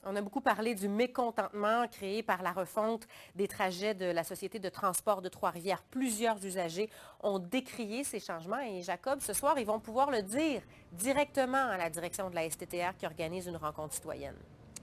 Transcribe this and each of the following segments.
On a beaucoup parlé du mécontentement créé par la refonte des trajets de la Société de transport de Trois-Rivières. Plusieurs usagers ont décrié ces changements et Jacob, ce soir, ils vont pouvoir le dire directement à la direction de la STTR qui organise une rencontre citoyenne.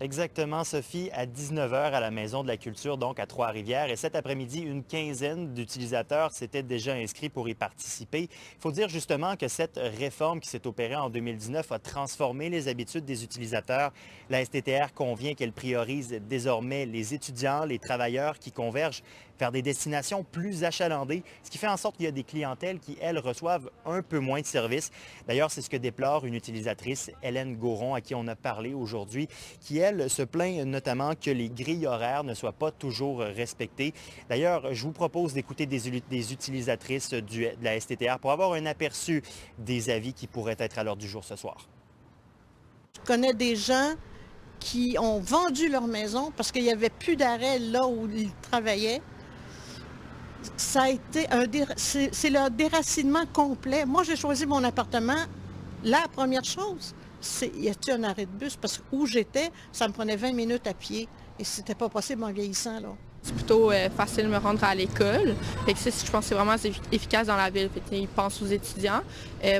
Exactement, Sophie, à 19 heures à la Maison de la Culture, donc à Trois-Rivières. Et cet après-midi, une quinzaine d'utilisateurs s'étaient déjà inscrits pour y participer. Il faut dire justement que cette réforme qui s'est opérée en 2019 a transformé les habitudes des utilisateurs. La STTR convient qu'elle priorise désormais les étudiants, les travailleurs qui convergent vers des destinations plus achalandées, ce qui fait en sorte qu'il y a des clientèles qui, elles, reçoivent un peu moins de services. D'ailleurs, c'est ce que déplore une utilisatrice, Hélène Gauron, à qui on a parlé aujourd'hui, qui, elle, se plaint notamment que les grilles horaires ne soient pas toujours respectées. D'ailleurs, je vous propose d'écouter des utilisatrices de la STTR pour avoir un aperçu des avis qui pourraient être à l'ordre du jour ce soir. Je connais des gens qui ont vendu leur maison parce qu'il n'y avait plus d'arrêt là où ils travaillaient. Ça a été c'est le déracinement complet. Moi, j'ai choisi mon appartement. La première chose, c'est y a-t-il un arrêt de bus? Parce que où j'étais, ça me prenait 20 minutes à pied. Et c'était pas possible en vieillissant, là. C'est plutôt facile de me rendre à l'école. Fait que ça, je pense que c'est vraiment efficace dans la ville. Fait que, ils pensent aux étudiants.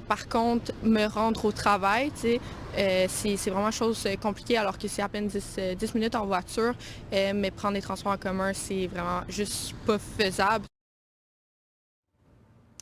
Par contre, me rendre au travail, c'est vraiment chose compliquée alors que c'est à peine 10 minutes en voiture. Mais prendre les transports en commun, c'est vraiment juste pas faisable.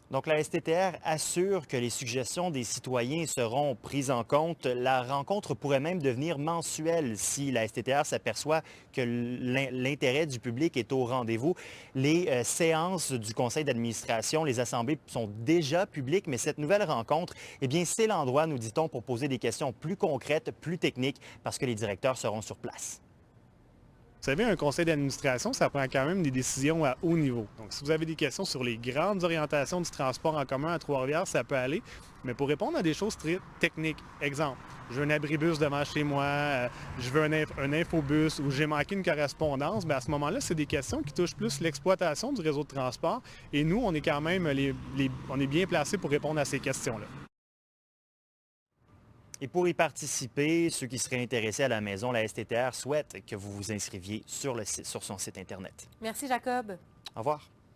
Donc, la STTR assure que les suggestions des citoyens seront prises en compte. La rencontre pourrait même devenir mensuelle si la STTR s'aperçoit que l'intérêt du public est au rendez-vous. Les séances du conseil d'administration, les assemblées sont déjà publiques, mais cette nouvelle rencontre, eh bien, c'est l'endroit, nous dit-on, pour poser des questions plus concrètes, plus techniques, parce que les directeurs seront sur place. Vous savez, un conseil d'administration, ça prend quand même des décisions à haut niveau. Donc, si vous avez des questions sur les grandes orientations du transport en commun à Trois-Rivières, ça peut aller. Mais pour répondre à des choses très techniques, exemple, je veux un abribus devant chez moi, je veux un infobus ou j'ai manqué une correspondance, bien à ce moment-là, c'est des questions qui touchent plus l'exploitation du réseau de transport. Et nous, on est quand même on est bien placés pour répondre à ces questions-là. Et pour y participer, ceux qui seraient intéressés à la maison, la STTR souhaite que vous vous inscriviez sur son site Internet. Merci, Jacob. Au revoir.